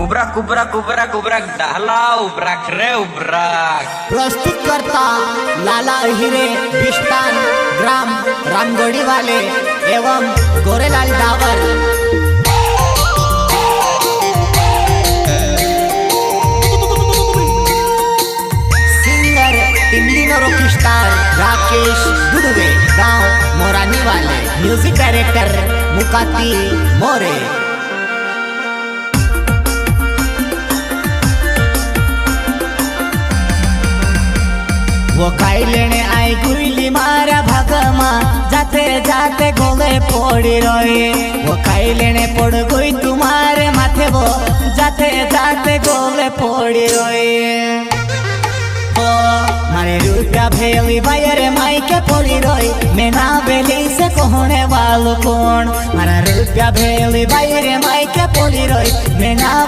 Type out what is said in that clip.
उबराक उबराक उबराक उबराक डाला उबराक रे उबराक। प्रस्तुत करता लाला हिरे बिस्तान ग्राम रामगढ़ी वाले एवं गोरेलाल डावर। सिंगर टिमलिनो रॉक स्टार राकेश दुधवे गांव मोरानी वाले। Music director Mukati More. वो खाई लेने आई गुईली मारा भागमा जाते जाते गोले पोड़ी रोए। वो खाई लेने पड़ गई तुम्हारे माथे वो जाते जाते गोले पोड़ी रोए। ओ मारे रुपया भेली बायर माई के पोड़ी रोई। मैं ना बेली से कहने वालों कौन। मारा रुपया भेली बायर माई के पोड़ी रोई। मैं ना